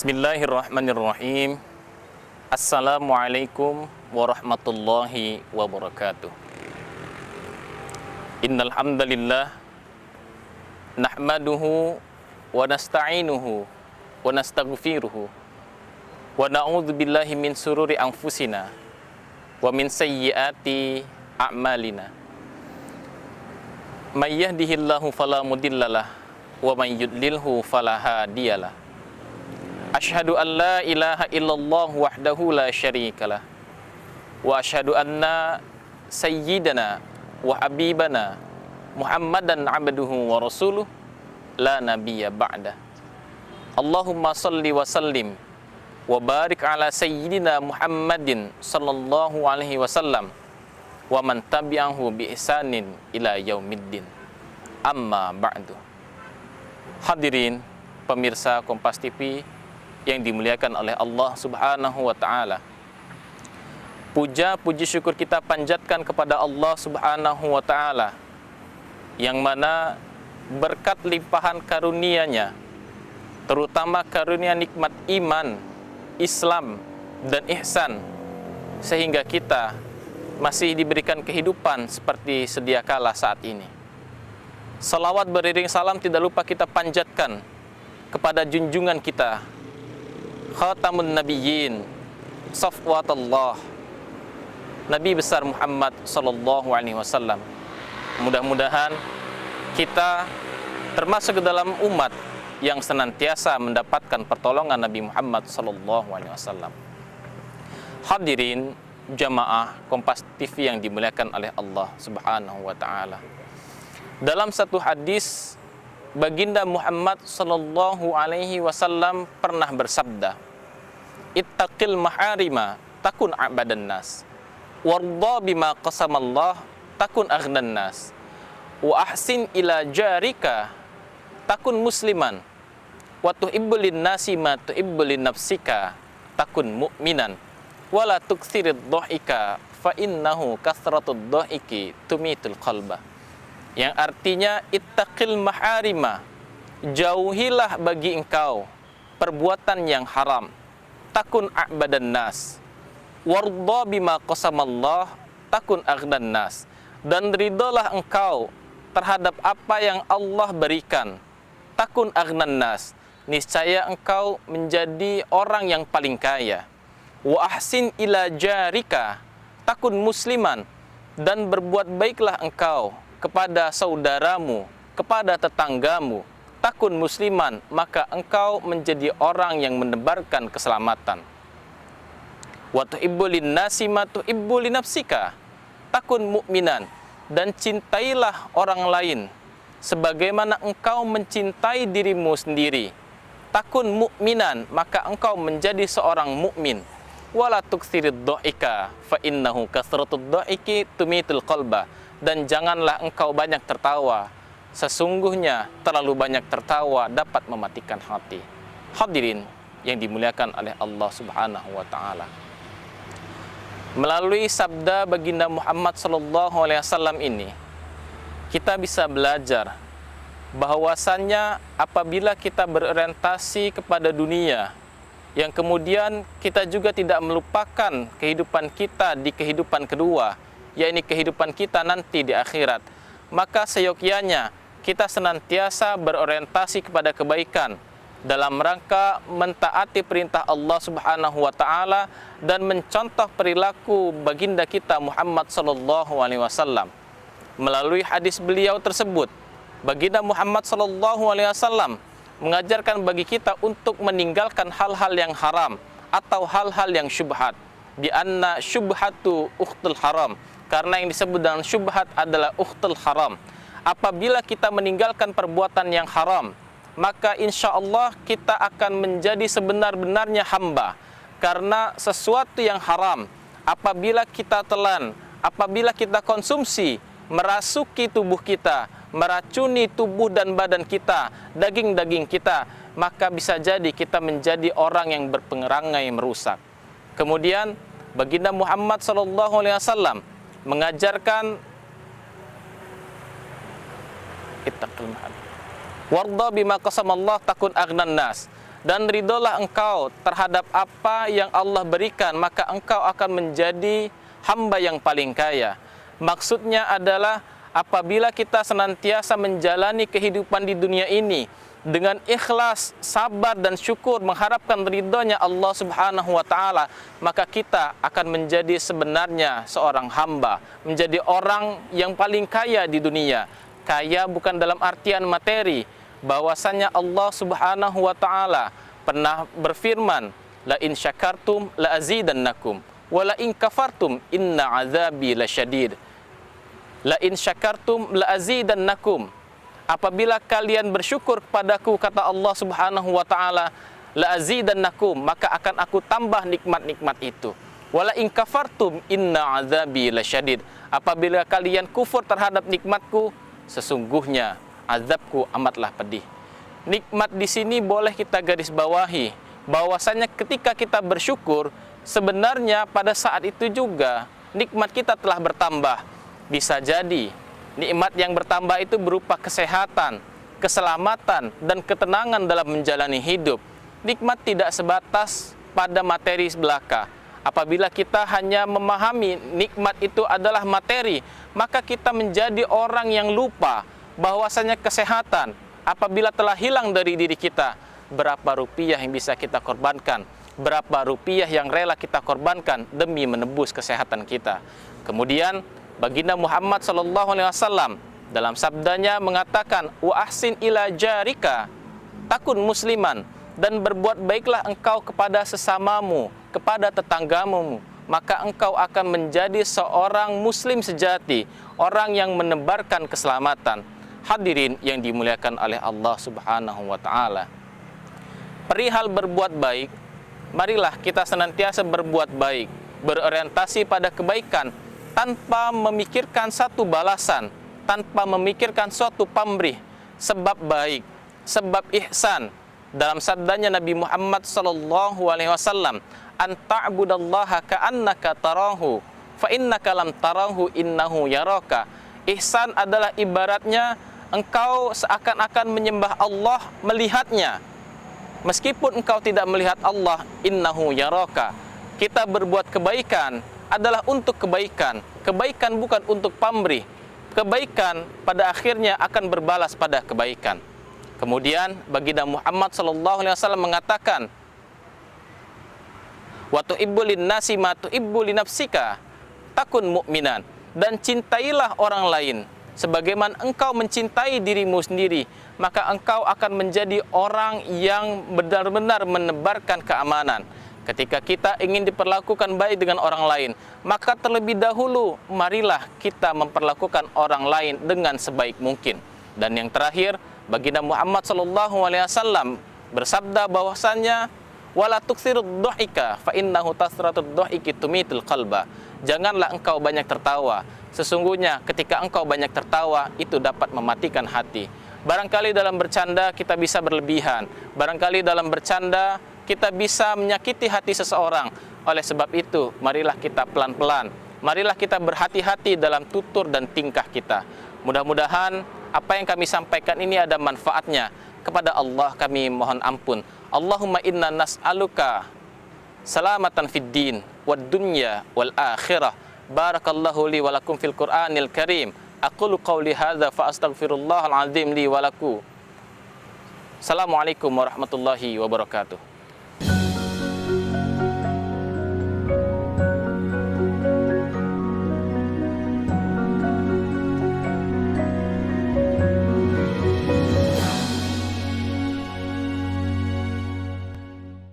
Bismillahirrahmanirrahim. Assalamualaikum warahmatullahi wabarakatuh. Innal hamdalillah nahmaduhu wa nasta'inuhu wa nastaghfiruhu wa na'udzu billahi min sururi anfusina wa min sayyiati a'malina. May yahdihillahu fala mudhillalah wa may yudlilhu fala hadiyalah. Asyhadu an la ilaha illallah wahdahu la syarikalah wa asyhadu anna sayyidana wa habibana Muhammadan abduhu wa rasuluh la nabiyya ba'dah. Allahumma salli wa sallim wa barik ala sayyidina Muhammadin sallallahu alaihi wasallam wa man tabi'ahu bi ihsanin ila yaumiddin. Amma ba'du. Hadirin pemirsa Kompas TV yang dimuliakan oleh Allah Subhanahu wa ta'ala. Puja puji syukur kita panjatkan kepada Allah Subhanahu wa ta'ala, yang mana berkat limpahan karunia-Nya, terutama karunia nikmat iman, Islam, dan ihsan, sehingga kita masih diberikan kehidupan seperti sedia kala saat ini. Salawat beriring salam tidak lupa kita panjatkan kepada junjungan kita, Khatamun Nabiyyin, Safwatullah, Nabi besar Muhammad sallallahu alaihi wasallam. Mudah-mudahan kita termasuk ke dalam umat yang senantiasa mendapatkan pertolongan Nabi Muhammad sallallahu alaihi wasallam. Hadirin jamaah Kompas TV yang dimuliakan oleh Allah Subhanahu wa taala. Dalam satu hadis, Baginda Muhammad sallallahu alaihi wasallam pernah bersabda, "Ittaqil maharima takun abadan nas, warda bima qasamallah takun aghnan nas, wa ahsin ila jarika takun musliman, wa tuhibbul nasi ma tuhibbul nafsika takun mu'minan, wa la tuksirid dhahika fa innahu kasratud dhahiki tumitul qalba." Yang artinya, ittaqil maharima, jauhilah bagi engkau perbuatan yang haram, takun a'badan nas, warda bima qasamallah takun aghnan nas, dan ridalah engkau terhadap apa yang Allah berikan, takun aghnan nas, niscaya engkau menjadi orang yang paling kaya. Wa ahsin ila jarika takun musliman, dan berbuat baiklah engkau kepada saudaramu, kepada tetanggamu, takun musliman, maka engkau menjadi orang yang menebarkan keselamatan. Wa tuhibbul nasi ma tuhibbul nafsika takun mu'minan, dan cintailah orang lain sebagaimana engkau mencintai dirimu sendiri, takun mu'minan, maka engkau menjadi seorang mukmin. Wala tuksirid dha'ika fa innahu kasratud dha'iki tumitul qalba, dan janganlah engkau banyak tertawa, sesungguhnya terlalu banyak tertawa dapat mematikan hati. Hadirin yang dimuliakan oleh Allah Subhanahu wa ta'ala, melalui sabda Baginda Muhammad sallallahu alaihi wasallam ini, kita bisa belajar bahwasannya apabila kita berorientasi kepada dunia, yang kemudian kita juga tidak melupakan kehidupan kita di kehidupan kedua, yakni kehidupan kita nanti di akhirat, maka seyogyanya kita senantiasa berorientasi kepada kebaikan dalam rangka mentaati perintah Allah Subhanahu wa taala dan mencontoh perilaku baginda kita Muhammad sallallahu alaihi wasallam. Melalui hadis beliau tersebut, Baginda Muhammad sallallahu alaihi wasallam mengajarkan bagi kita untuk meninggalkan hal-hal yang haram atau hal-hal yang syubhat. Di anna syubhatu ukhtul haram, karena yang disebut dengan syubhat adalah ukhtul haram. Apabila kita meninggalkan perbuatan yang haram, maka insya Allah kita akan menjadi sebenar-benarnya hamba. Karena sesuatu yang haram, apabila kita telan, apabila kita konsumsi, merasuki tubuh kita, meracuni tubuh dan badan kita, daging-daging kita, maka bisa jadi kita menjadi orang yang berperangai merusak. Kemudian Baginda Muhammad SAW mengajarkan ittaqil mahal warda bima qasamallah takun aghnan nas, dan ridholah engkau terhadap apa yang Allah berikan, maka engkau akan menjadi hamba yang paling kaya. Maksudnya adalah apabila kita senantiasa menjalani kehidupan di dunia ini dengan ikhlas, sabar dan syukur mengharapkan ridhonya Allah Subhanahu wa taala, maka kita akan menjadi sebenarnya seorang hamba, menjadi orang yang paling kaya di dunia. Kaya bukan dalam artian materi, bahwasanya Allah Subhanahu wa taala pernah berfirman, la in syakartum la azidannakum wa la in kafartum inna azabi lasyadid. La in syakartum la azidannakum. Apabila kalian bersyukur kepadaku, kata Allah Subhanahu wa taala, la azidannakum, maka akan aku tambah nikmat-nikmat itu. Wala in kafartum inna azabi lasyadid. Apabila kalian kufur terhadap nikmatku, sesungguhnya azabku amatlah pedih. Nikmat di sini boleh kita garis bawahi bahwasanya ketika kita bersyukur, sebenarnya pada saat itu juga nikmat kita telah bertambah. Bisa jadi nikmat yang bertambah itu berupa kesehatan, keselamatan, dan ketenangan dalam menjalani hidup. Nikmat tidak sebatas pada materi belaka. Apabila kita hanya memahami nikmat itu adalah materi, maka kita menjadi orang yang lupa bahwasanya kesehatan apabila telah hilang dari diri kita, berapa rupiah yang bisa kita korbankan, berapa rupiah yang rela kita korbankan demi menebus kesehatan kita. Kemudian Baginda Muhammad SAW dalam sabdanya mengatakan, wa ahsin ila jarika takun musliman, dan berbuat baiklah engkau kepada sesamamu, kepada tetanggamu, maka engkau akan menjadi seorang muslim sejati, orang yang menebarkan keselamatan. Hadirin yang dimuliakan oleh Allah Subhanahu wa taala. Perihal berbuat baik, marilah kita senantiasa berbuat baik, berorientasi pada kebaikan, tanpa memikirkan satu balasan, tanpa memikirkan suatu pamrih, sebab baik, sebab ihsan. Dalam sabdanya Nabi Muhammad SAW, an ta'budallaha ka'annaka tarahu, fa innaka lam tarahu innahu yaraka. Ihsan adalah ibaratnya engkau seakan-akan menyembah Allah melihatnya, meskipun engkau tidak melihat Allah. Innahu yaraka. Kita berbuat kebaikan adalah untuk kebaikan. Kebaikan bukan untuk pamrih. Kebaikan pada akhirnya akan berbalas pada kebaikan. Kemudian Baginda Muhammad SAW mengatakan, wa tuhibbu lin-nasi ma tuhibbu li nafsika takun mu'minan, dan cintailah orang lain sebagaimana engkau mencintai dirimu sendiri, maka engkau akan menjadi orang yang benar-benar menebarkan keamanan. Ketika kita ingin diperlakukan baik dengan orang lain, maka terlebih dahulu marilah kita memperlakukan orang lain dengan sebaik mungkin. Dan yang terakhir, Baginda Muhammad SAW bersabda bahwasannya, wala tuksirud dhahika fa innahu tasratud dhahiki tumitul qalba. Janganlah engkau banyak tertawa. Sesungguhnya ketika engkau banyak tertawa, itu dapat mematikan hati. Barangkali dalam bercanda kita bisa berlebihan. Barangkali dalam bercanda kita bisa menyakiti hati seseorang. Oleh sebab itu, marilah kita pelan-pelan, marilah kita berhati-hati dalam tutur dan tingkah kita. Mudah-mudahan apa yang kami sampaikan ini ada manfaatnya. Kepada Allah kami mohon ampun. Allahumma inna nas'aluka salamatan fid din wad dunya wal akhirah. Barakallahu li wa lakum fil Qur'anil Karim. Aqulu qawli hadza fa astaghfirullahal azim li wa lakum. Assalamualaikum warahmatullahi wabarakatuh.